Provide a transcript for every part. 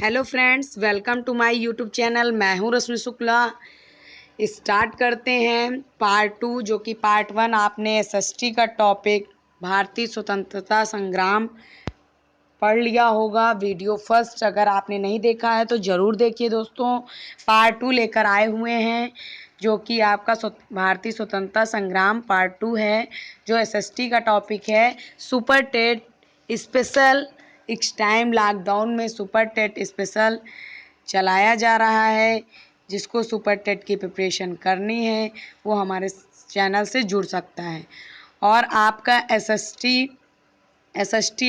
Hello friends, welcome to my YouTube channel. मैं हूं रश्मि Shukla. Start करते हैं पार्ट 2, जो कि पार्ट 1 आपने एसएसटी का टॉपिक भारतीय स्वतंत्रता संग्राम पढ़ लिया होगा। वीडियो फर्स्ट अगर आपने नहीं देखा है तो ज़रूर देखिए दोस्तों। पार्ट 2 लेकर आए हुए हैं, जो कि आपका भारतीय स्वतंत्रता संग्राम पार्ट 2 है, जो एसएसटी का टॉपिक है। सुपर टेट स्पेशल इस टाइम लॉकडाउन में सुपर टेट स्पेशल चलाया जा रहा है। जिसको सुपर टेट की प्रिपरेशन करनी है वो हमारे चैनल से जुड़ सकता है। और आपका एसएसटी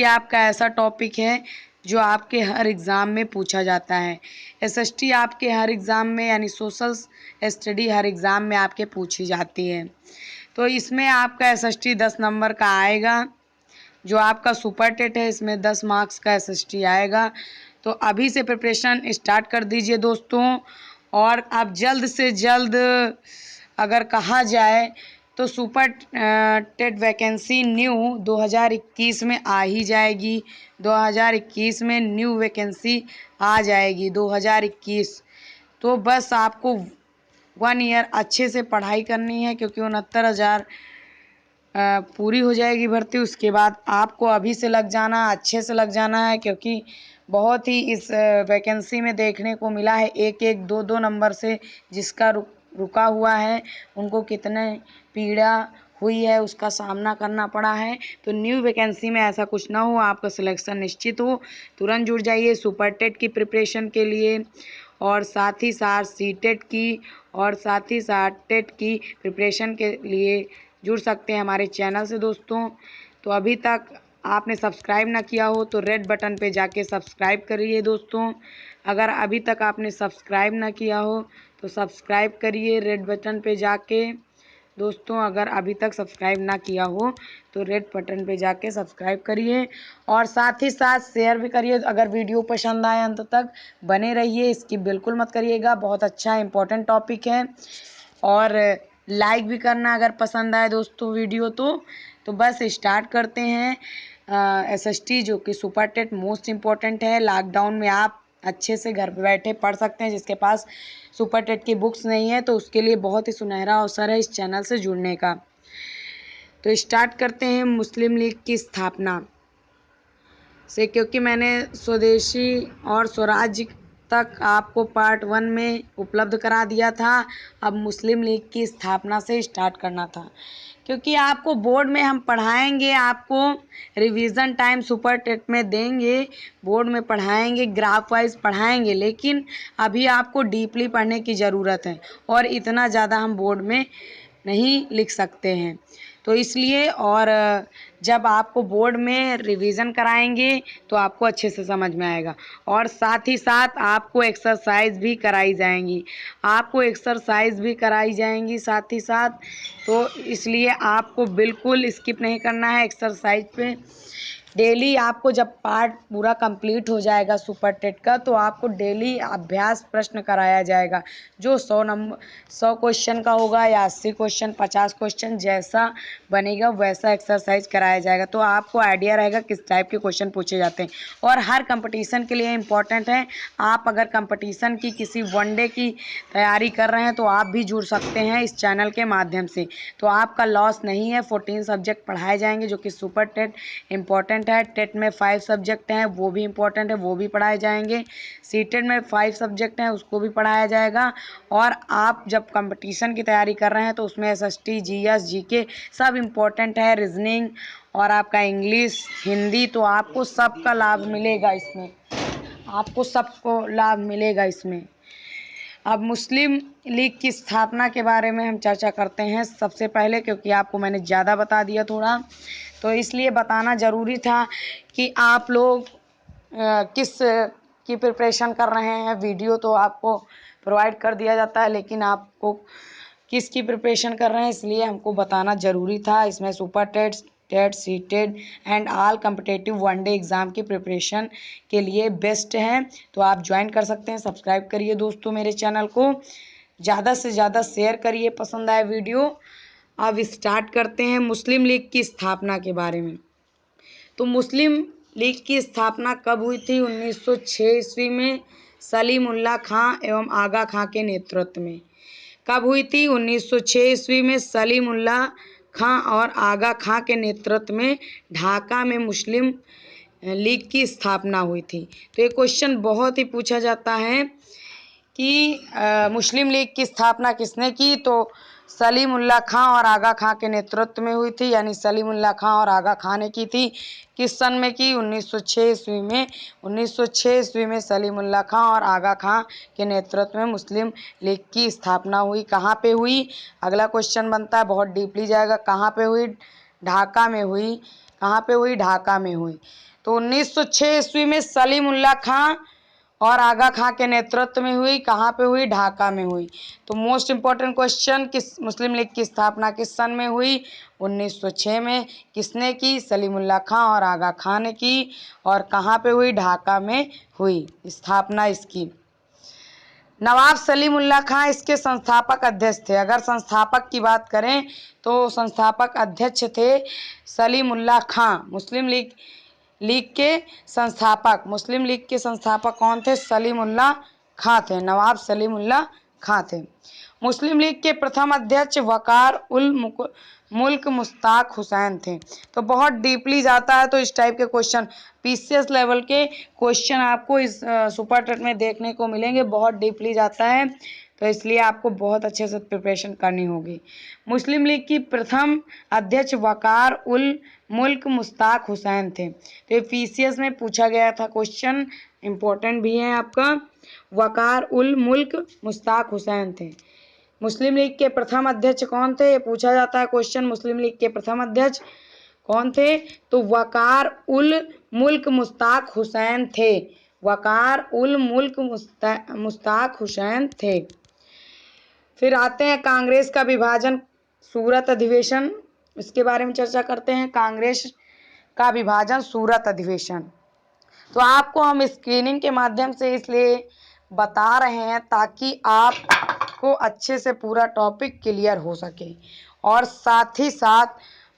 आपका ऐसा टॉपिक है जो आपके हर एग्ज़ाम में पूछा जाता है। एसएसटी आपके हर एग्ज़ाम में यानी सोशल स्टडी हर एग्ज़ाम में आपके पूछी जाती है। तो इसमें आपका एसएसटी 10 नंबर का आएगा। जो आपका सुपर टेट है इसमें 10 मार्क्स का एसएसटी आएगा। तो अभी से प्रिपरेशन स्टार्ट कर दीजिए दोस्तों। और अब जल्द से जल्द अगर कहा जाए तो सुपर टेट वैकेंसी न्यू 2021 में आ ही जाएगी। 2021 में न्यू वैकेंसी आ जाएगी 2021। तो बस आपको 1 ईयर अच्छे से पढ़ाई करनी है, क्योंकि 69,000 पूरी हो जाएगी भर्ती। उसके बाद आपको अभी से लग जाना, अच्छे से लग जाना है, क्योंकि बहुत ही इस वैकेंसी में देखने को मिला है एक एक दो दो नंबर से जिसका रुका हुआ है उनको कितने पीड़ा हुई है, उसका सामना करना पड़ा है। तो न्यू वैकेंसी में ऐसा कुछ ना हो, आपका सिलेक्शन निश्चित हो। तुरंत जुड़ जाइए सुपर टेट की प्रिपरेशन के लिए, और साथ ही साथ सीटेट की और साथ ही साथ टेट की प्रिपरेशन के लिए जुड़ सकते हैं हमारे चैनल से दोस्तों। तो अभी तक आपने सब्सक्राइब ना किया हो तो रेड बटन पे जाके सब्सक्राइब करिए दोस्तों। अगर अभी तक आपने सब्सक्राइब ना किया हो तो सब्सक्राइब करिए रेड बटन पे जाके दोस्तों। अगर अभी तक सब्सक्राइब ना किया हो तो रेड बटन पे जाके सब्सक्राइब करिए, और साथ ही साथ शेयर भी करिए। अगर वीडियो पसंद आए अंत तक बने रहिए, स्किप बिल्कुल मत करिएगा। बहुत अच्छा इंपॉर्टेंट टॉपिक है। और लाइक भी करना अगर पसंद आए दोस्तों वीडियो तो बस स्टार्ट करते हैं। एसएसटी जो कि सुपर टेट मोस्ट इम्पॉर्टेंट है। लॉकडाउन में आप अच्छे से घर बैठे पढ़ सकते हैं। जिसके पास सुपर टेट की बुक्स नहीं है तो उसके लिए बहुत ही सुनहरा अवसर है इस चैनल से जुड़ने का। तो स्टार्ट करते हैं मुस्लिम लीग की स्थापना से, क्योंकि मैंने स्वदेशी और स्वराज्य तक आपको पार्ट 1 में उपलब्ध करा दिया था। अब मुस्लिम लीग की स्थापना से स्टार्ट करना था, क्योंकि आपको बोर्ड में हम पढ़ाएंगे, आपको रिवीजन टाइम सुपर टेट में देंगे, बोर्ड में पढ़ाएंगे, ग्राफ वाइज पढ़ाएंगे, लेकिन अभी आपको डीपली पढ़ने की ज़रूरत है और इतना ज़्यादा हम बोर्ड में नहीं लिख सकते हैं। तो इसलिए, और जब आपको बोर्ड में रिवीजन कराएंगे तो आपको अच्छे से समझ में आएगा। और साथ ही साथ आपको एक्सरसाइज भी कराई जाएंगी, साथ ही साथ। तो इसलिए आपको बिल्कुल स्किप नहीं करना है एक्सरसाइज पे। डेली आपको जब पार्ट पूरा कंप्लीट हो जाएगा सुपर टेट का तो आपको डेली अभ्यास प्रश्न कराया जाएगा, जो 100 क्वेश्चन का होगा या 80 क्वेश्चन, 50 क्वेश्चन, जैसा बनेगा वैसा एक्सरसाइज कराया जाएगा। तो आपको आइडिया रहेगा किस टाइप के क्वेश्चन पूछे जाते हैं। और हर कंपटीशन के लिए इम्पॉर्टेंट है। आप अगर कंपटीशन की किसी वनडे की तैयारी कर रहे हैं तो आप भी जुड़ सकते हैं इस चैनल के माध्यम से। तो आपका लॉस नहीं है। 14 सब्जेक्ट पढ़ाए जाएंगे, जो कि सुपर टेट इम्पॉर्टेंट है। टेट में 5 सब्जेक्ट हैं, वो भी इम्पोर्टेंट है, वो भी पढ़ाए जाएंगे। सीटेट में 5 सब्जेक्ट हैं, उसको भी पढ़ाया जाएगा। और आप जब कंपटीशन की तैयारी कर रहे हैं तो उसमें एसएसटी, जीएस, जीके सब इम्पोर्टेंट है, रीजनिंग और आपका इंग्लिश, हिंदी। तो आपको सबका लाभ मिलेगा इसमें, अब मुस्लिम लीग की स्थापना के बारे में हम चर्चा करते हैं सबसे पहले, क्योंकि आपको मैंने ज़्यादा बता दिया थोड़ा, तो इसलिए बताना ज़रूरी था कि आप लोग किस की प्रिपरेशन कर रहे हैं। वीडियो तो आपको प्रोवाइड कर दिया जाता है, लेकिन आपको किस की प्रिपरेशन कर रहे हैं इसलिए हमको बताना ज़रूरी था। इसमें super TET, CTET and all competitive one day exam की प्रिपरेशन के लिए बेस्ट है। तो आप ज्वाइन कर सकते हैं। सब्सक्राइब करिए दोस्तों मेरे चैनल को, ज़्यादा से ज़्यादा शेयर करिए पसंद आए वीडियो। अब स्टार्ट करते हैं मुस्लिम लीग की स्थापना के बारे में। तो मुस्लिम लीग की स्थापना कब हुई थी? 1906 ईस्वी में सलीमुल्लाह खां एवं आगा खां के नेतृत्व में। कब हुई थी? 1906 ईस्वी में सलीमुल्लाह खां और आगा खां के नेतृत्व में ढाका में मुस्लिम लीग की स्थापना हुई थी। तो ये क्वेश्चन बहुत ही पूछा जाता है कि मुस्लिम लीग की स्थापना किसने की? तो सलीमुल्लाह खां और आगा खां के नेतृत्व में हुई थी, यानी सलीमुल्लाह खां और आगा खां ने की थी। किस सन में की? 1906 ईस्वी में। 1906 ईस्वी में सलीमुल्लाह खां और आगा खां के नेतृत्व में मुस्लिम लीग की स्थापना हुई। कहाँ पे हुई? अगला क्वेश्चन बनता है, बहुत डीपली जाएगा। कहाँ पे हुई? ढाका में हुई। कहाँ पे हुई? ढाका में हुई। तो 1906 ईस्वी में सलीमुल्लाह खां और आगा खां के नेतृत्व में हुई। कहाँ पे हुई? ढाका में हुई। तो मोस्ट इम्पोर्टेंट क्वेश्चन, किस मुस्लिम लीग की स्थापना किस सन में हुई? 1906 में। किसने की? सलीमुल्लाह खां और आगा खां ने की। और कहाँ पे हुई? ढाका में हुई स्थापना इसकी। नवाब सलीमुल्लाह खां इसके संस्थापक अध्यक्ष थे। अगर संस्थापक की बात करें तो संस्थापक अध्यक्ष थे सलीमुल्लाह खां। मुस्लिम लीग के संस्थापक, मुस्लिम लीग के संस्थापक कौन थे? सलीमुल्लाह खां थे। नवाब सलीमुल्लाह खां थे। मुस्लिम लीग के प्रथम अध्यक्ष वकार उल मुल्क मुश्ताक हुसैन थे। तो बहुत डीपली जाता है, तो इस टाइप के क्वेश्चन पीसीएस लेवल के क्वेश्चन आपको इस सुपर टेट में देखने को मिलेंगे। बहुत डीपली जाता है, तो इसलिए आपको बहुत अच्छे से प्रिपरेशन करनी होगी। मुस्लिम लीग की प्रथम अध्यक्ष वकार उल मुल्क मुश्ताक हुसैन थे। तो ये पीसीएस में पूछा गया था क्वेश्चन, इम्पोर्टेंट भी है आपका। वकार उल मुल्क मुश्ताक हुसैन थे। मुस्लिम लीग के प्रथम अध्यक्ष कौन थे? ये पूछा जाता है क्वेश्चन। मुस्लिम लीग के प्रथम अध्यक्ष कौन थे? तो वकार उल मुल्क मुश्ताक हुसैन थे। वकार उल मुल्क मुश्ताक हुसैन थे। फिर आते हैं कांग्रेस का विभाजन, सूरत अधिवेशन, इसके बारे में चर्चा करते हैं। कांग्रेस का विभाजन, सूरत अधिवेशन। तो आपको हम स्क्रीनिंग के माध्यम से इसलिए बता रहे हैं ताकि आपको अच्छे से पूरा टॉपिक क्लियर हो सके और साथ ही साथ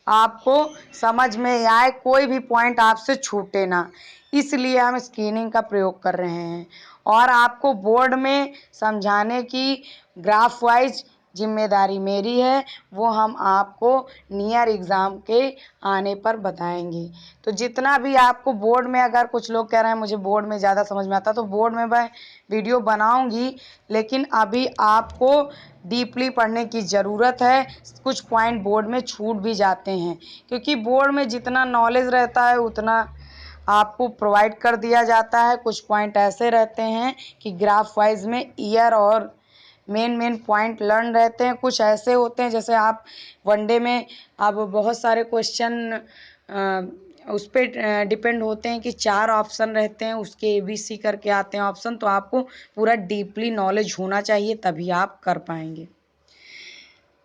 आपको समझ में आए, कोई भी पॉइंट आपसे छूटे ना, इसलिए हम स्क्रीनिंग का प्रयोग कर रहे हैं। और आपको बोर्ड में समझाने की ग्राफ वाइज जिम्मेदारी मेरी है, वो हम आपको नियर एग्ज़ाम के आने पर बताएंगे। तो जितना भी आपको बोर्ड में, अगर कुछ लोग कह रहे हैं मुझे बोर्ड में ज़्यादा समझ में आता, तो बोर्ड में मैं वीडियो बनाऊंगी, लेकिन अभी आपको डीपली पढ़ने की ज़रूरत है। कुछ पॉइंट बोर्ड में छूट भी जाते हैं, क्योंकि बोर्ड में जितना नॉलेज रहता है उतना आपको प्रोवाइड कर दिया जाता है। कुछ पॉइंट ऐसे रहते हैं कि ग्राफ वाइज में ईयर और मेन पॉइंट लर्न रहते हैं। कुछ ऐसे होते हैं जैसे आप वनडे में, अब बहुत सारे क्वेश्चन उस पर डिपेंड होते हैं कि 4 ऑप्शन रहते हैं, उसके ABC करके आते हैं ऑप्शन। तो आपको पूरा डीपली नॉलेज होना चाहिए, तभी आप कर पाएंगे।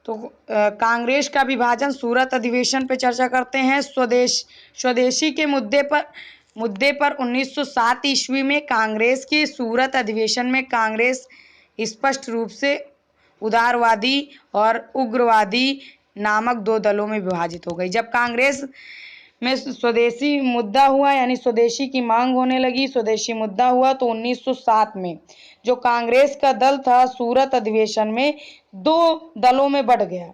तो कांग्रेस का विभाजन, सूरत अधिवेशन पे चर्चा करते हैं। स्वदेशी के मुद्दे पर 1907 ईस्वी में कांग्रेस की सूरत अधिवेशन में कांग्रेस स्पष्ट रूप से उदारवादी और उग्रवादी नामक 2 दलों में विभाजित हो गई। जब कांग्रेस में स्वदेशी मुद्दा हुआ, यानी स्वदेशी की मांग होने लगी, स्वदेशी मुद्दा हुआ, तो 1907 में जो कांग्रेस का दल था सूरत अधिवेशन में 2 दलों में बढ़ गया।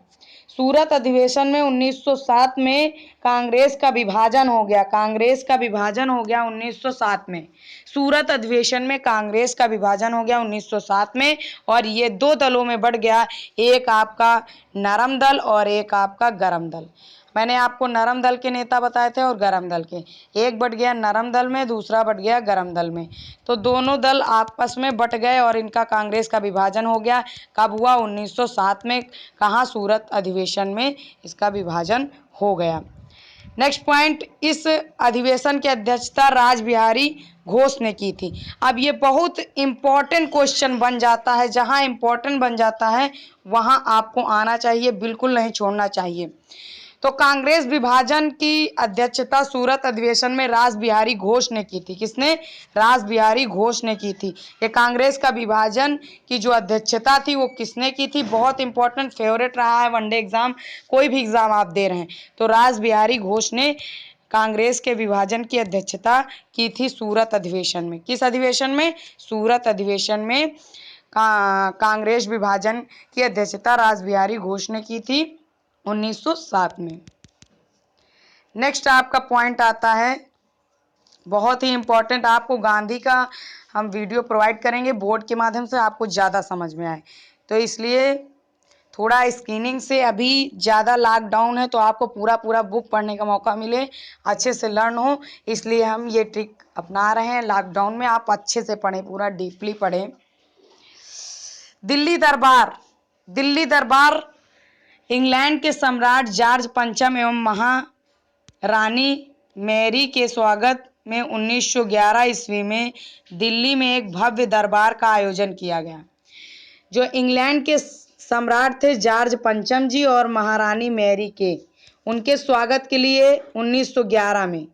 सूरत अधिवेशन में 1907 में कांग्रेस का विभाजन हो गया। कांग्रेस का विभाजन हो गया 1907 में। सूरत अधिवेशन में कांग्रेस का विभाजन हो गया 1907 में, और ये 2 दलों में बढ़ गया। एक आपका नरम दल और एक आपका गरम दल। मैंने आपको नरम दल के नेता बताए थे और गरम दल के। एक बढ़ गया नरम दल में, दूसरा बढ़ गया गरम दल में। तो दोनों दल आपस में बट गए और इनका कांग्रेस का विभाजन हो गया। कब हुआ? 1907 में। कहाँ? सूरत अधिवेशन में इसका विभाजन हो गया। नेक्स्ट पॉइंट, इस अधिवेशन की अध्यक्षता रासबिहारी घोष ने की थी। अब ये बहुत इम्पोर्टेंट क्वेश्चन बन जाता है, जहाँ इम्पोर्टेंट बन जाता है वहाँ आपको आना चाहिए, बिल्कुल नहीं छोड़ना चाहिए। तो कांग्रेस विभाजन की अध्यक्षता सूरत अधिवेशन में रासबिहारी घोष ने की थी। किसने? रासबिहारी घोष ने की थी। ये कांग्रेस का विभाजन की जो अध्यक्षता थी वो किसने की थी? बहुत इंपॉर्टेंट, फेवरेट रहा है वनडे एग्जाम, कोई भी एग्जाम आप दे रहे हैं तो रासबिहारी घोष ने कांग्रेस के विभाजन की अध्यक्षता की थी सूरत अधिवेशन में? किस अधिवेशन में? सूरत अधिवेशन में कांग्रेस विभाजन की अध्यक्षता रासबिहारी घोष ने की थी 1907 में। नेक्स्ट आपका पॉइंट आता है, बहुत ही इंपॉर्टेंट, आपको गांधी का हम वीडियो प्रोवाइड करेंगे बोर्ड के माध्यम से, आपको ज़्यादा समझ में आए, तो इसलिए थोड़ा स्क्रीनिंग से अभी ज़्यादा लॉकडाउन है तो आपको पूरा बुक पढ़ने का मौका मिले, अच्छे से लर्न हो, इसलिए हम ये ट्रिक अपना रहे हैं। लॉकडाउन में आप अच्छे से पढ़ें, पूरा डीपली पढ़ें। दिल्ली दरबार, दिल्ली दरबार इंग्लैंड के सम्राट जॉर्ज पंचम एवं महारानी मैरी के स्वागत में 1911 ईस्वी में दिल्ली में एक भव्य दरबार का आयोजन किया गया। जो इंग्लैंड के सम्राट थे जॉर्ज पंचम जी और महारानी मैरी के, उनके स्वागत के लिए 1911 में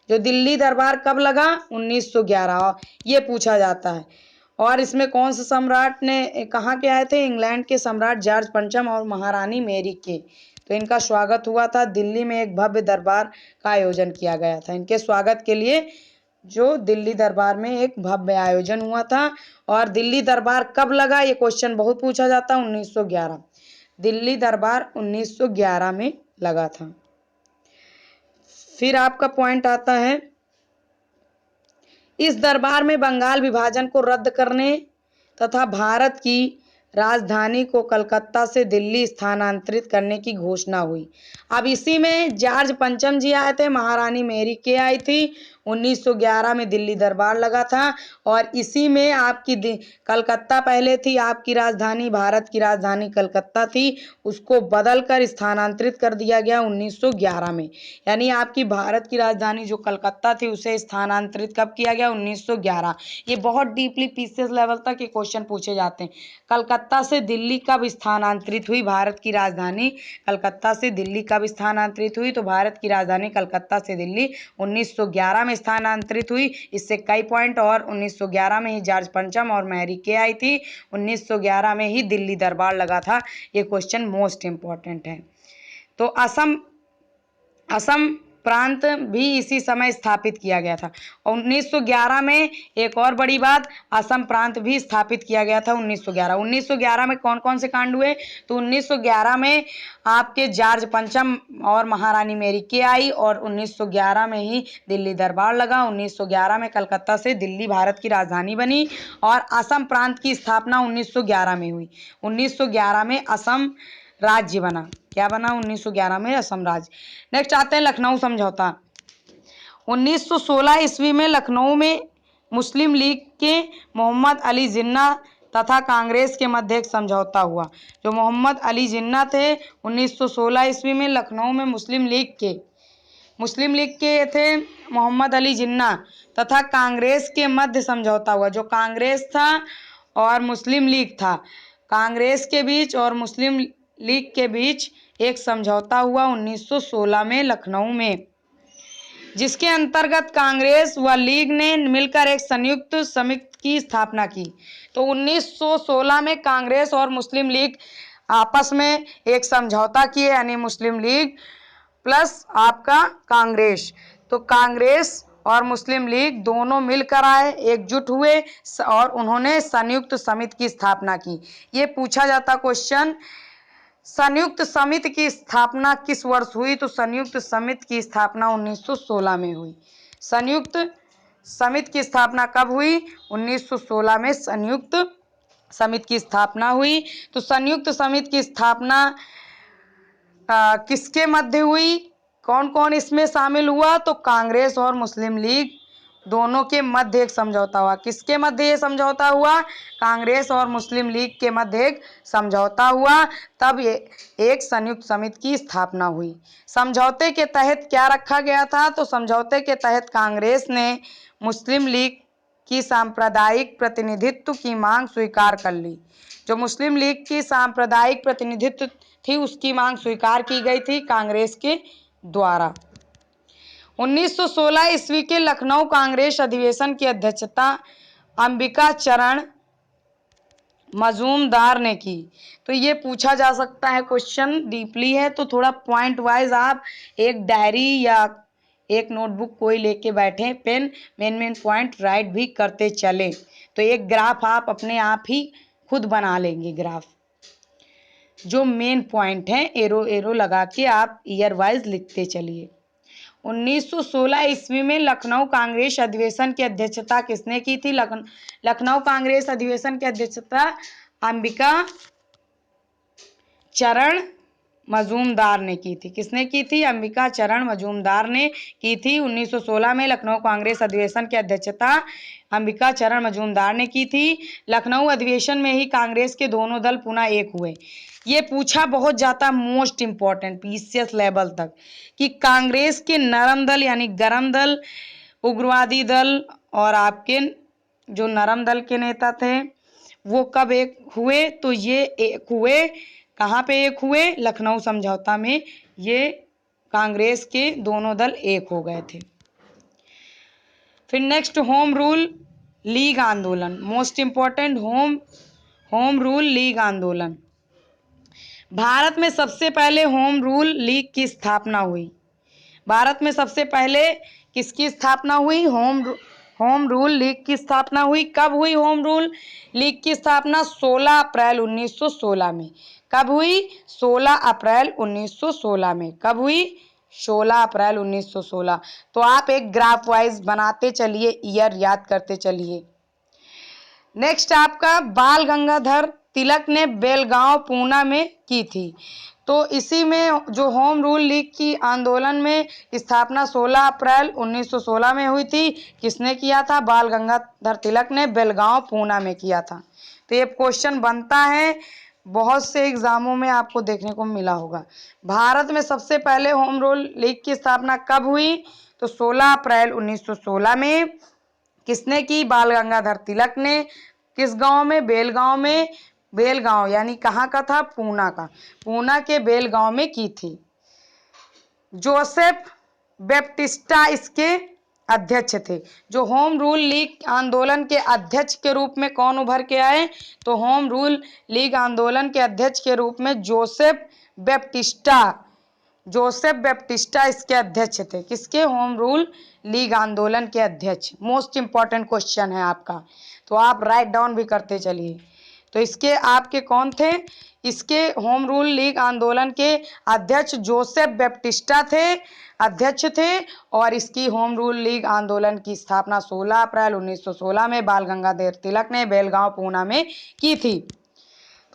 जो दिल्ली दरबार कब लगा? 1911, ये पूछा जाता है। और इसमें कौन से सम्राट ने, कहाँ के आए थे? इंग्लैंड के सम्राट जॉर्ज पंचम और महारानी मैरी के, तो इनका स्वागत हुआ था। दिल्ली में एक भव्य दरबार का आयोजन किया गया था इनके स्वागत के लिए, जो दिल्ली दरबार में एक भव्य आयोजन हुआ था। और दिल्ली दरबार कब लगा? ये क्वेश्चन बहुत पूछा जाता है। 1911, दिल्ली दरबार 1911 में लगा था। फिर आपका पॉइंट आता है, इस दरबार में बंगाल विभाजन को रद्द करने तथा भारत की राजधानी को कलकत्ता से दिल्ली स्थानांतरित करने की घोषणा हुई। अब इसी में जॉर्ज पंचम जी आए थे, महारानी मैरी के आई थी, 1911 में दिल्ली दरबार लगा था। और इसी में आपकी कलकत्ता पहले थी आपकी राजधानी, भारत की राजधानी कलकत्ता थी, उसको बदलकर स्थानांतरित कर दिया गया 1911 में। यानी आपकी भारत की राजधानी जो कलकत्ता थी उसे स्थानांतरित कब किया गया? 1911। ये बहुत डीपली पीसीएस लेवल तक ये क्वेश्चन पूछे जाते हैं। कलकत्ता से दिल्ली कब स्थानांतरित हुई भारत की राजधानी? कलकत्ता से दिल्ली कब स्थानांतरित हुई? तो भारत की राजधानी कलकत्ता से दिल्ली 1911 में स्थानांतरित हुई। इससे कई पॉइंट, और 1911 में ही जॉर्ज पंचम और मैरी के आई थी, 1911 में ही दिल्ली दरबार लगा था। ये क्वेश्चन मोस्ट इंपॉर्टेंट है। तो असम प्रांत भी इसी समय स्थापित किया गया था। 1911 में एक और बड़ी बात, असम प्रांत भी स्थापित किया गया था 1911। 1911 में कौन कौन से कांड हुए? तो 1911 में आपके जॉर्ज पंचम और महारानी मैरी के आई, और 1911 में ही दिल्ली दरबार लगा। 1911 में कलकत्ता से दिल्ली भारत की राजधानी बनी, और असम प्रांत की स्थापना 1911 में हुई। 1911 में असम राज्य बना। क्या बना? 1911 में असम राज्य। नेक्स्ट आते हैं लखनऊ समझौता। 1916 ईस्वी में लखनऊ में मुस्लिम लीग के मोहम्मद अली जिन्ना तथा कांग्रेस के मध्य एक समझौता हुआ। जो मोहम्मद अली जिन्ना थे, 1916 ईस्वी में लखनऊ में मुस्लिम लीग के थे मोहम्मद अली जिन्ना तथा कांग्रेस के मध्य समझौता हुआ। जो कांग्रेस था और मुस्लिम लीग था, कांग्रेस के बीच और मुस्लिम लीग के बीच एक समझौता हुआ 1916 में लखनऊ में, जिसके अंतर्गत कांग्रेस व लीग ने मिलकर एक संयुक्त समिति की स्थापना की। तो 1916 में कांग्रेस और मुस्लिम लीग आपस में एक समझौता किए, यानी मुस्लिम लीग प्लस आपका कांग्रेस। तो कांग्रेस और मुस्लिम लीग दोनों मिलकर आए, एकजुट हुए और उन्होंने संयुक्त समिति की स्थापना की। ये पूछा जाता क्वेश्चन, संयुक्त समिति की स्थापना किस वर्ष हुई? तो संयुक्त समिति की स्थापना 1916 में हुई। संयुक्त समिति की स्थापना कब हुई? 1916 में संयुक्त समिति की स्थापना हुई। तो संयुक्त समिति की स्थापना किसके मध्य हुई? कौन कौन इसमें शामिल हुआ? तो कांग्रेस और मुस्लिम लीग दोनों के मध्य एक समझौता हुआ। किसके मध्य ये समझौता हुआ? कांग्रेस और मुस्लिम लीग के मध्य एक समझौता हुआ, तब ये एक संयुक्त समिति की स्थापना हुई। समझौते के तहत क्या रखा गया था? तो समझौते के तहत कांग्रेस ने मुस्लिम लीग की सांप्रदायिक प्रतिनिधित्व की मांग स्वीकार कर ली। जो मुस्लिम लीग की सांप्रदायिक प्रतिनिधित्व थी उसकी मांग स्वीकार की गई थी कांग्रेस के द्वारा। 1916 ईस्वी के लखनऊ कांग्रेस अधिवेशन की अध्यक्षता अंबिका चरण मजूमदार ने की। तो ये पूछा जा सकता है क्वेश्चन, डीपली है तो थोड़ा पॉइंट वाइज आप एक डायरी या एक नोटबुक कोई लेके बैठे, पेन, मेन पॉइंट राइट भी करते चले। तो एक ग्राफ आप अपने आप ही खुद बना लेंगे। ग्राफ जो मेन पॉइंट है एरो एरो लगा के आप ईयर वाइज लिखते चलिए। 1916 ईस्वी में लखनऊ कांग्रेस अधिवेशन की अध्यक्षता किसने की थी? लखनऊ कांग्रेस अधिवेशन की अध्यक्षता अंबिका चरण मजूमदार ने की थी। किसने की थी? अंबिका चरण मजूमदार ने की थी। 1916 में लखनऊ कांग्रेस अधिवेशन की अध्यक्षता अंबिका चरण मजूमदार ने की थी। लखनऊ अधिवेशन में ही कांग्रेस के दोनों दल पुनः एक हुए। ये पूछा बहुत जाता, मोस्ट इंपॉर्टेंट पीसीएस लेवल तक, कि कांग्रेस के नरम दल यानी गरम दल, उग्रवादी दल और आपके जो नरम दल के नेता थे वो कब एक हुए? तो ये एक हुए, कहाँ पे एक हुए? लखनऊ समझौता में ये कांग्रेस के दोनों दल एक हो गए थे। फिर नेक्स्ट, होम रूल लीग आंदोलन, most important, home rule league आंदोलन। भारत में सबसे पहले होम रूल लीग की स्थापना हुई। भारत में सबसे पहले किसकी स्थापना हुई? होम रूल लीग की स्थापना हुई। कब हुई होम रूल लीग की स्थापना? 16 अप्रैल 1916 में। कब हुई? 16 अप्रैल 1916 में। कब हुई? 16 अप्रैल 1916। तो आप एक ग्राफ वाइज बनाते चलिए, ईयर याद करते चलिए। नेक्स्ट आपका बाल गंगाधर तिलक ने बेलगांव पूना में की थी। तो इसी में जो होम रूल लीग की आंदोलन में स्थापना 16 अप्रैल 1916 में हुई थी। किसने किया था? बाल गंगाधर तिलक ने बेलगांव पूना में किया था। तो ये क्वेश्चन बनता है, बहुत से एग्जामों में आपको देखने को मिला होगा। भारत में सबसे पहले होम रूल लीग की स्थापना कब हुई? तो 16 अप्रैल 1916 में। किसने की? बाल गंगाधर तिलक ने। किस गांव में? बेलगांव में। बेलगांव यानी कहाँ का था? पूना का। पूना के बेलगांव में की थी। जोसेफ बैप्टिस्टा इसके अध्यक्ष थे। जो होम रूल लीग आंदोलन के अध्यक्ष के रूप में कौन उभर के आए? तो होम रूल लीग आंदोलन के अध्यक्ष के रूप में जोसेफ बैप्टिस्टा इसके अध्यक्ष थे। किसके? होम रूल लीग आंदोलन के अध्यक्ष। मोस्ट इंपॉर्टेंट क्वेश्चन है आपका, तो आप राइट डाउन भी करते चलिए। तो इसके आपके कौन थे? इसके होम रूल लीग आंदोलन के अध्यक्ष जोसेफ बैप्टिस्टा थे, अध्यक्ष थे। और इसकी होम रूल लीग आंदोलन की स्थापना 16 अप्रैल 1916 में बाल गंगाधर तिलक ने बेलगांव पूना में की थी।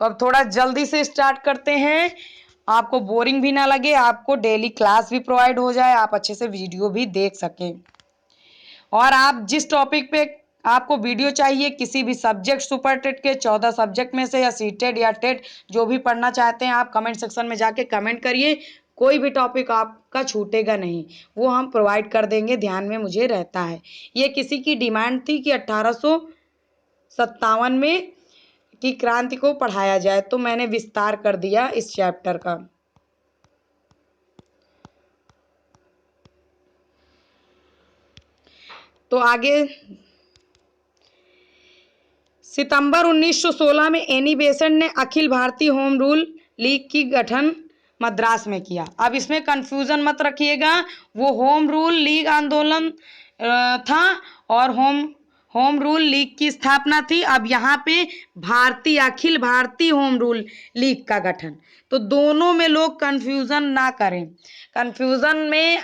तो अब थोड़ा जल्दी से स्टार्ट करते हैं, आपको बोरिंग भी ना लगे, आपको डेली क्लास भी प्रोवाइड हो जाए, आप अच्छे से वीडियो भी देख सकें। और आप जिस टॉपिक पे आपको वीडियो चाहिए, किसी भी सब्जेक्ट, सुपर टेट के 14 सब्जेक्ट में से या सीटेट या टेट जो भी पढ़ना चाहते हैं, आप कमेंट सेक्शन में जाके कमेंट करिए। कोई भी टॉपिक आपका छूटेगा नहीं, वो हम प्रोवाइड कर देंगे, ध्यान में मुझे रहता है। ये किसी की डिमांड थी कि 1857 में की क्रांति को पढ़ाया जाए, तो मैंने विस्तार कर दिया इस चैप्टर का। तो आगे सितंबर 1916 में एनी बेसेंट ने Akhil Bharatiya home rule league की गठन मद्रास में किया। अब इसमें कंफ्यूजन मत रखिएगा, वो होम रूल लीग आंदोलन था और होम रूल लीग की स्थापना थी। अब यहाँ पे Akhil Bharatiya home rule league का गठन, तो दोनों में लोग कंफ्यूजन ना करें। कंफ्यूजन में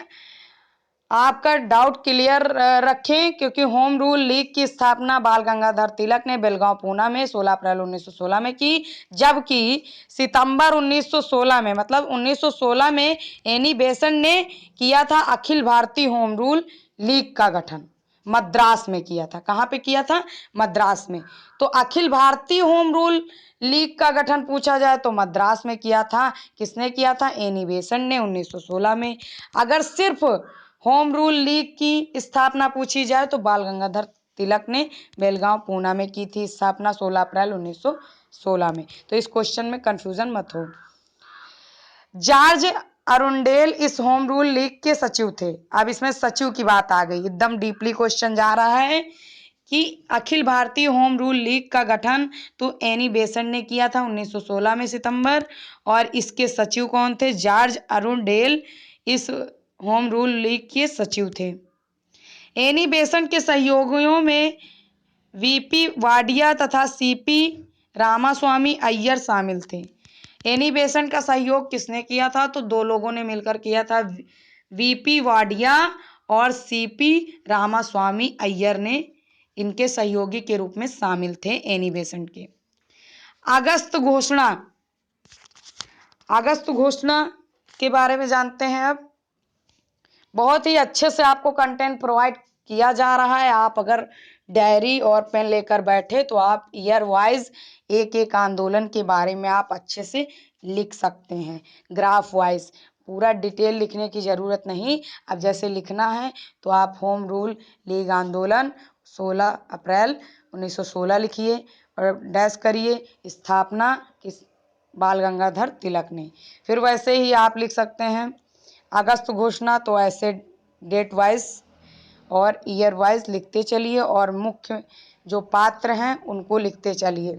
आपका डाउट क्लियर रखें, क्योंकि होम रूल लीग की स्थापना बाल गंगाधर तिलक ने बेलगांव पूना में 16 अप्रैल 1916 में की, जबकि सितंबर 1916 में, मतलब 1916 में एनी बेसेंट ने किया था Akhil Bharatiya home rule league का गठन, मद्रास में किया था। कहाँ पे किया था? मद्रास में। तो Akhil Bharatiya home rule league का गठन पूछा जाए तो मद्रास में किया था। किसने किया था? एनी बेसेंट ने 1916 में। अगर सिर्फ होम रूल लीग की स्थापना पूछी जाए तो बाल गंगाधर तिलक ने बेलगांव पूना में की थी स्थापना 16 अप्रैल 1916 में। तो इस क्वेश्चन में कंफ्यूजन मत हो। जॉर्ज अरुंडेल इस होम रूल लीग के सचिव थे। अब इसमें सचिव की बात आ गई, एकदम डीपली क्वेश्चन जा रहा है कि Akhil Bharatiya home rule league का गठन तो एनी बेसेंट ने किया था 1916 में सितंबर, और इसके सचिव कौन थे? जॉर्ज अरुंडेल इस होम रूल लीग के सचिव थे। एनी बेसेंट के सहयोगियों में वीपी वाडिया तथा सीपी रामास्वामी अय्यर शामिल थे। एनी बेसेंट का सहयोग किसने किया था? तो दो लोगों ने मिलकर किया था, वीपी वाडिया और सीपी रामास्वामी अय्यर ने इनके सहयोगी के रूप में शामिल थे एनी बेसेंट के। अगस्त घोषणा, अगस्त घोषणा के बारे में जानते हैं। अब बहुत ही अच्छे से आपको कंटेंट प्रोवाइड किया जा रहा है। आप अगर डायरी और पेन लेकर बैठे तो आप ईयर वाइज एक एक आंदोलन के बारे में आप अच्छे से लिख सकते हैं। ग्राफ वाइज पूरा डिटेल लिखने की ज़रूरत नहीं। अब जैसे लिखना है तो आप होम रूल लीग आंदोलन 16 अप्रैल 1916 लिखिए और डैश करिए स्थापना किस बाल गंगाधर तिलक ने। फिर वैसे ही आप लिख सकते हैं अगस्त घोषणा, तो ऐसे डेट वाइज और ईयर वाइज लिखते चलिए और मुख्य जो पात्र हैं उनको लिखते चलिए।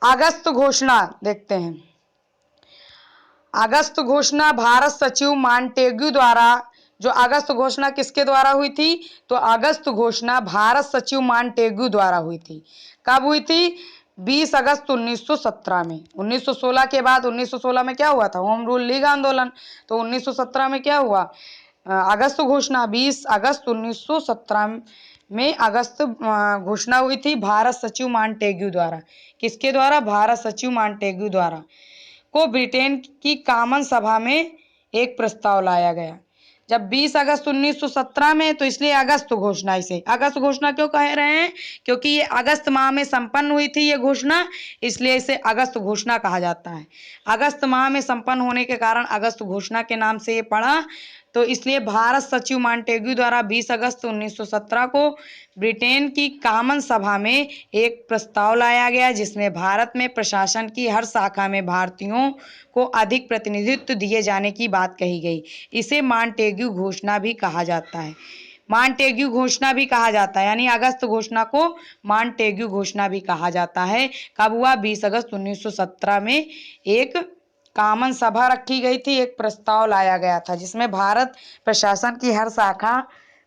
अगस्त घोषणा देखते हैं। अगस्त घोषणा भारत सचिव मॉन्टेग्यू द्वारा, जो अगस्त घोषणा किसके द्वारा हुई थी? तो अगस्त घोषणा भारत सचिव मॉन्टेग्यू द्वारा हुई थी। कब हुई थी? 20 अगस्त 1917 में। 1916 के बाद 1916 में क्या हुआ था? होम रूल लीग आंदोलन। तो 1917 में क्या हुआ? अगस्त घोषणा। 20 अगस्त 1917 में अगस्त घोषणा हुई थी भारत सचिव मॉन्टेग्यू द्वारा। किसके द्वारा? भारत सचिव मॉन्टेग्यू द्वारा को ब्रिटेन की कॉमन सभा में एक प्रस्ताव लाया गया। जब 20 अगस्त 1917 में, तो इसलिए अगस्त घोषणा, इसे अगस्त घोषणा क्यों कह रहे हैं? क्योंकि ये अगस्त माह में संपन्न हुई थी ये घोषणा, इसलिए इसे अगस्त घोषणा कहा जाता है। अगस्त माह में संपन्न होने के कारण अगस्त घोषणा के नाम से ये पड़ा। तो इसलिए भारत सचिव मॉन्टेग्यू द्वारा 20 अगस्त 1917 को ब्रिटेन की कॉमन सभा में एक प्रस्ताव लाया गया, जिसमें भारत में प्रशासन की हर शाखा में भारतीयों को अधिक प्रतिनिधित्व दिए जाने की बात कही गई। इसे मॉन्टेग्यू घोषणा भी कहा जाता है। मॉन्टेग्यू घोषणा भी कहा जाता है, यानी अगस्त घोषणा को मॉन्टेग्यू घोषणा भी कहा जाता है। कब हुआ? 20 अगस्त 1917 में एक कॉमन सभा रखी गई थी, एक प्रस्ताव लाया गया था जिसमें भारत प्रशासन की हर शाखा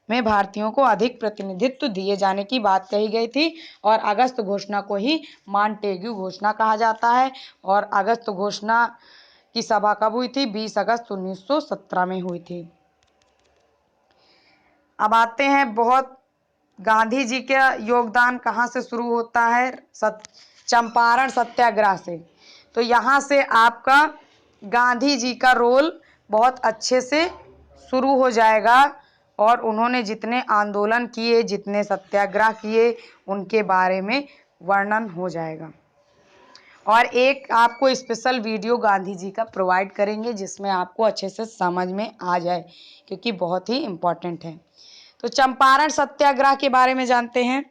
में भारतीयों को अधिक प्रतिनिधित्व दिए जाने की बात कही गई थी और अगस्त घोषणा को ही मॉन्टेग्यू घोषणा कहा जाता है। और अगस्त घोषणा की सभा कब हुई थी? 20 अगस्त 1917 में हुई थी। अब आते हैं, बहुत गांधी जी का योगदान कहाँ से शुरू होता है? चंपारण सत्याग्रह से। तो यहाँ से आपका गांधी जी का रोल बहुत अच्छे से शुरू हो जाएगा और उन्होंने जितने आंदोलन किए, जितने सत्याग्रह किए, उनके बारे में वर्णन हो जाएगा। और एक आपको स्पेशल वीडियो गांधी जी का प्रोवाइड करेंगे जिसमें आपको अच्छे से समझ में आ जाए, क्योंकि बहुत ही इम्पोर्टेंट है। तो चंपारण सत्याग्रह के बारे में जानते हैं।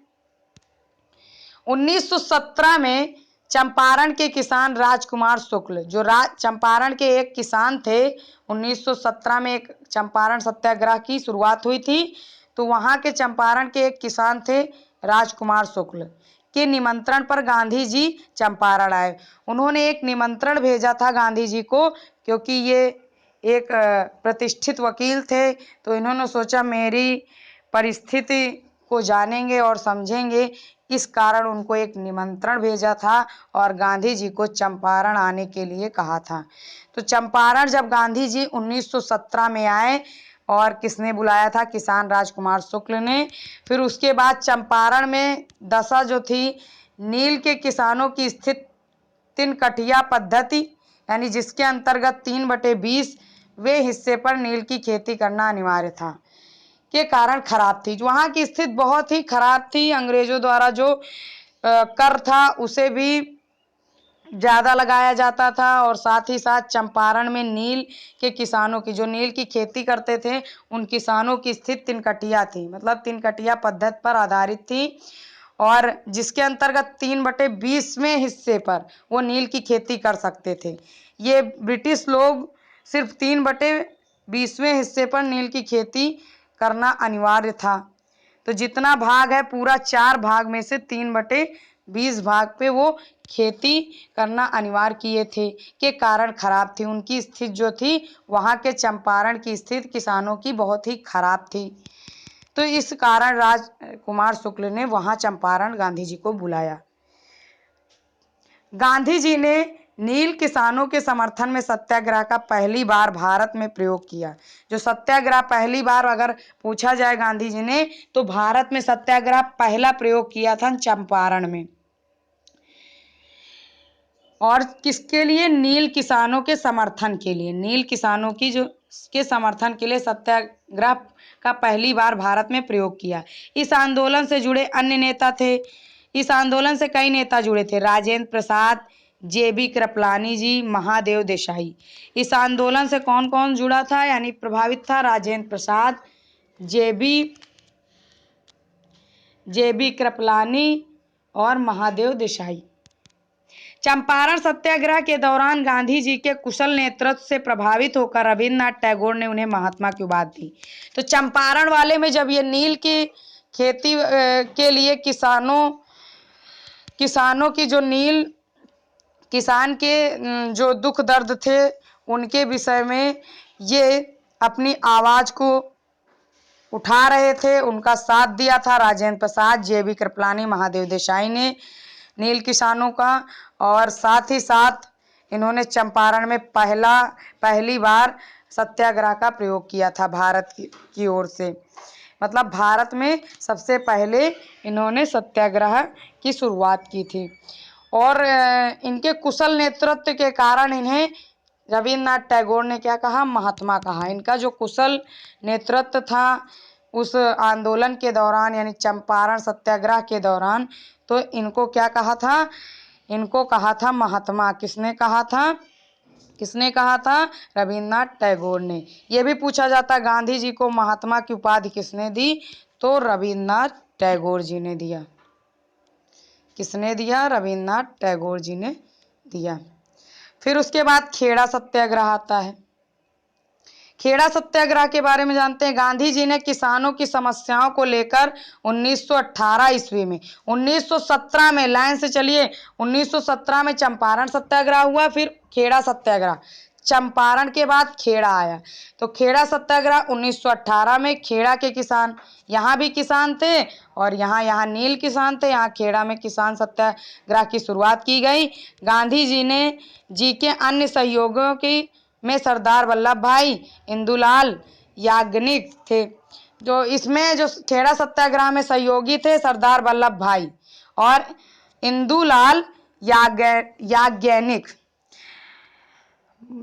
1917 में चंपारण के किसान राजकुमार शुक्ल, जो चंपारण के एक किसान थे, 1917 में एक चंपारण सत्याग्रह की शुरुआत हुई थी। तो वहाँ के चंपारण के एक किसान थे राजकुमार शुक्ल के निमंत्रण पर गांधी जी चंपारण आए। उन्होंने एक निमंत्रण भेजा था गांधी जी को, क्योंकि ये एक प्रतिष्ठित वकील थे। तो इन्होंने सोचा मेरी परिस्थिति को जानेंगे और समझेंगे, इस कारण उनको एक निमंत्रण भेजा था और गांधी जी को चंपारण आने के लिए कहा था। तो चंपारण जब गांधी जी 1917 में आए, और किसने बुलाया था? किसान राजकुमार शुक्ल ने। फिर उसके बाद चंपारण में दशा जो थी, नील के किसानों की स्थित 3 कठिया पद्धति, यानी जिसके अंतर्गत 3/20 वे हिस्से पर नील की खेती करना अनिवार्य था, के कारण खराब थी। वहाँ की स्थिति बहुत ही खराब थी। अंग्रेजों द्वारा जो कर था उसे भी ज़्यादा लगाया जाता था और साथ ही साथ चंपारण में नील के किसानों की, जो नील की खेती करते थे, उन किसानों की स्थिति 3 कटिया थी, मतलब 3 कटिया पद्धति पर आधारित थी, और जिसके अंतर्गत 3/20वें हिस्से पर वो नील की खेती कर सकते थे। ये ब्रिटिश लोग सिर्फ 3/20वें हिस्से पर नील की खेती करना अनिवार्य था। तो जितना भाग है पूरा 4 भाग में से 3/20 भाग पे वो खेती करना अनिवार्य किए थे के कारण खराब थी। उनकी स्थिति जो थी वहाँ के चंपारण की स्थिति किसानों की बहुत ही खराब थी। तो इस कारण राजकुमार शुक्ल ने वहाँ चंपारण गांधी जी को बुलाया। गांधी जी ने नील किसानों के समर्थन में सत्याग्रह का पहली बार भारत में प्रयोग किया। जो सत्याग्रह पहली बार अगर पूछा जाए गांधी जी ने, तो भारत में सत्याग्रह पहला प्रयोग किया था चंपारण में। और किसके लिए? नील किसानों के समर्थन के लिए। नील किसानों की जो के समर्थन के लिए सत्याग्रह का पहली बार भारत में प्रयोग किया। इस आंदोलन से जुड़े अन्य नेता थे। इस आंदोलन से कई नेता जुड़े थे। राजेंद्र प्रसाद, जेबी कृपलानी जी, महादेव देसाई। इस आंदोलन से कौन कौन जुड़ा था यानी प्रभावित था? राजेंद्र प्रसाद, जेबी कृपलानी और महादेव देसाई। चंपारण सत्याग्रह के दौरान गांधी जी के कुशल नेतृत्व से प्रभावित होकर रविन्द्रनाथ टैगोर ने उन्हें महात्मा की उपाधि दी। तो चंपारण वाले में जब ये नील की खेती के लिए किसानों की जो नील किसान के जो दुख दर्द थे उनके विषय में ये अपनी आवाज को उठा रहे थे, उनका साथ दिया था राजेंद्र प्रसाद, जेबी कृपलानी, महादेव देसाई ने नील किसानों का। और साथ ही साथ इन्होंने चंपारण में पहली बार सत्याग्रह का प्रयोग किया था भारत की ओर से। मतलब भारत में सबसे पहले इन्होंने सत्याग्रह की शुरुआत की थी। और इनके कुशल नेतृत्व के कारण इन्हें रविन्द्रनाथ टैगोर ने क्या कहा? महात्मा कहा। इनका जो कुशल नेतृत्व था उस आंदोलन के दौरान यानी चंपारण सत्याग्रह के दौरान, तो इनको क्या कहा था? इनको कहा था महात्मा। किसने कहा था? रविन्द्रनाथ टैगोर ने। यह भी पूछा जाता गांधी जी को महात्मा की उपाधि किसने दी? तो रविन्द्रनाथ टैगोर जी ने दिया। किसने दिया? रविन्द्रनाथ टैगोर जी ने दिया। फिर उसके बाद खेड़ा सत्याग्रह आता है। खेड़ा सत्याग्रह के बारे में जानते हैं। गांधी जी ने किसानों की समस्याओं को लेकर 1918 ईस्वी में 1917 में, लाइन से चलिए, 1917 में चंपारण सत्याग्रह हुआ, फिर खेड़ा सत्याग्रह। चंपारण के बाद खेड़ा आया। तो खेड़ा सत्याग्रह 1918 में खेड़ा के किसान, यहाँ भी किसान थे और यहाँ नील किसान थे, यहाँ खेड़ा में किसान सत्याग्रह की शुरुआत की गई। गांधी जी के अन्य सहयोगियों की में सरदार वल्लभ भाई, इंदुलाल याग्निक थे। जो इसमें जो खेड़ा सत्याग्रह में सहयोगी थे सरदार वल्लभ भाई और इंदुलाल याग्निक।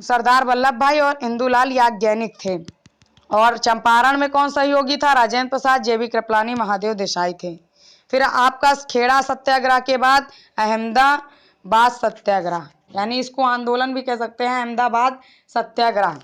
सरदार वल्लभ भाई और इंदुलाल याग्निक थे। और चंपारण में कौन सहयोगी था? राजेंद्र प्रसाद, जेबी कृपलानी, महादेव देसाई थे। फिर आपका खेड़ा सत्याग्रह के बाद अहमदाबाद सत्याग्रह, यानी इसको आंदोलन भी कह सकते हैं, अहमदाबाद सत्याग्रह।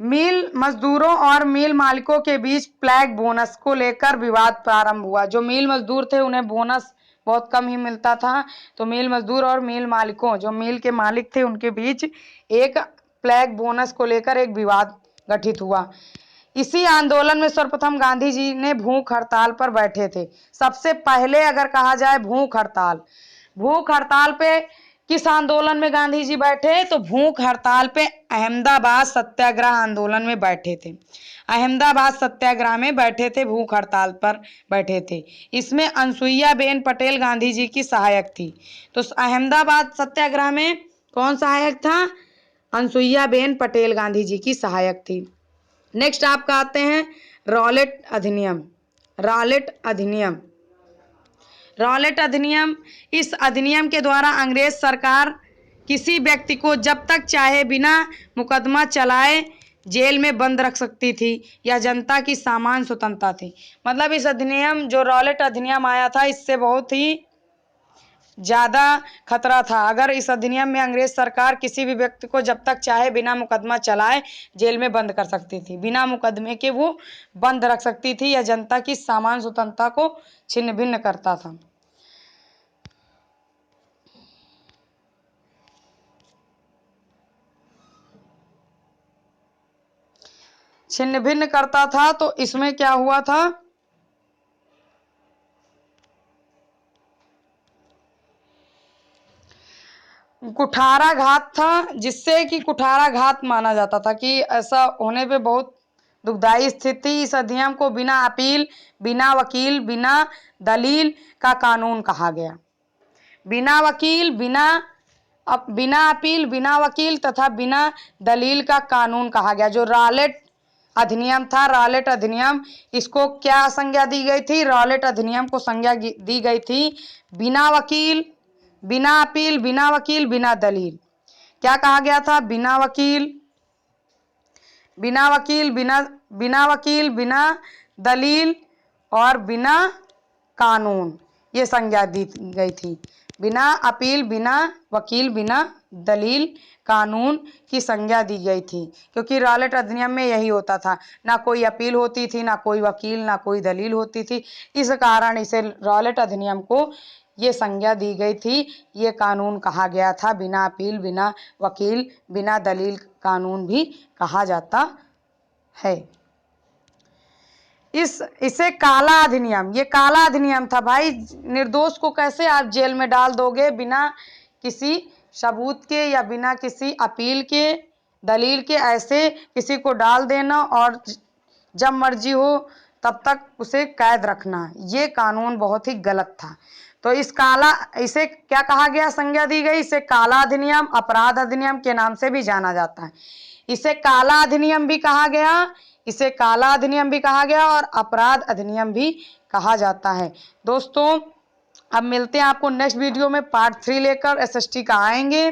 मिल मजदूरों और मिल मालिकों के बीच फ्लैग बोनस को लेकर विवाद प्रारंभ हुआ। जो मिल मजदूर थे उन्हें बोनस बहुत कम ही मिलता था, तो मिल मजदूर और मिल मालिकों, जो मिल के मालिक थे, उनके बीच एक फ्लैग बोनस को लेकर एक विवाद गठित हुआ। इसी आंदोलन में सर्वप्रथम गांधी जी ने भूख हड़ताल पर बैठे थे। सबसे पहले अगर कहा जाए भूख हड़ताल पे किस आंदोलन में गांधी जी बैठे? तो भूख हड़ताल पे अहमदाबाद सत्याग्रह आंदोलन में बैठे थे। अहमदाबाद सत्याग्रह में बैठे थे, भूख हड़ताल पर बैठे थे। इसमें अनसुईया बेन पटेल गांधी जी की सहायक थी। तो अहमदाबाद सत्याग्रह में कौन सहायक था? अनसुईया बेन पटेल गांधी जी की सहायक थी। नेक्स्ट आपका आते हैं रॉलेट अधिनियम। रॉलेट अधिनियम, इस अधिनियम के द्वारा अंग्रेज सरकार किसी व्यक्ति को जब तक चाहे बिना मुकदमा चलाए जेल में बंद रख सकती थी या जनता की सामान्य स्वतंत्रता थी। मतलब इस अधिनियम, जो रॉलेट अधिनियम आया था, इससे बहुत ही ज़्यादा खतरा था। अगर इस अधिनियम में अंग्रेज सरकार किसी भी व्यक्ति को जब तक चाहे बिना मुकदमा चलाए जेल में बंद कर सकती थी, बिना मुकदमे के वो बंद रख सकती थी या जनता की सामान्य स्वतंत्रता को छिन्न भिन्न करता था। तो इसमें क्या हुआ था? कुठाराघात था, जिससे कि कुठाराघात माना जाता था कि ऐसा होने पे बहुत दुखदाई स्थिति। इस अधिनियम को बिना अपील, बिना वकील, बिना दलील का कानून कहा गया। बिना वकील, बिना अपील, बिना वकील तथा बिना दलील का कानून कहा गया। जो रॉलेट अधिनियम था, रॉलेट अधिनियम, इसको क्या संज्ञा दी गई थी? रॉलेट अधिनियम को संज्ञा दी गई थी बिना वकील, बिना अपील, बिना वकील, बिना दलील। क्या कहा गया था? बिना वकील, बिना वकील, बिना वकील, बिना दलील और बिना कानून, ये संज्ञा दी गई थी। बिना अपील, बिना वकील, बिना दलील, कानून की संज्ञा दी गई थी, क्योंकि रॉलेट अधिनियम में यही होता था, ना कोई अपील होती थी, ना कोई वकील, ना कोई दलील होती थी। इस कारण इसे रॉलेट अधिनियम को ये संज्ञा दी गई थी, ये कानून कहा गया था। बिना अपील, बिना वकील, बिना दलील कानून भी कहा जाता है। इसे काला अधिनियम, ये काला अधिनियम था भाई। निर्दोष को कैसे आप जेल में डाल दोगे? बिना किसी सबूत के या बिना किसी अपील के, दलील के ऐसे किसी को डाल देना और जब मर्जी हो तब तक उसे कैद रखना, ये कानून बहुत ही गलत था। तो इसे क्या कहा गया? संज्ञा दी गई। इसे काला अधिनियम, अपराध अधिनियम के नाम से भी जाना जाता है। इसे काला अधिनियम भी कहा गया, इसे काला अधिनियम भी कहा गया और अपराध अधिनियम भी कहा जाता है। दोस्तों, अब मिलते हैं आपको नेक्स्ट वीडियो में, पार्ट 3 लेकर एसएसटी का आएंगे।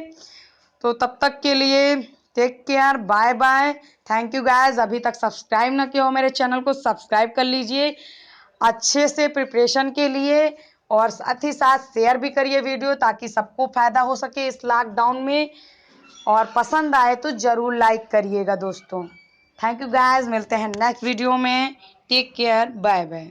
तो तब तक के लिए take care, bye bye, thank you guys. अभी तक सब्सक्राइब ना किया हो मेरे चैनल को, सब्सक्राइब कर लीजिए अच्छे से प्रिपरेशन के लिए, और साथ ही साथ शेयर भी करिए वीडियो, ताकि सबको फायदा हो सके इस लॉकडाउन में। और पसंद आए तो जरूर लाइक करिएगा दोस्तों। थैंक यू गाइस, मिलते हैं नेक्स्ट वीडियो में। Take care, bye bye.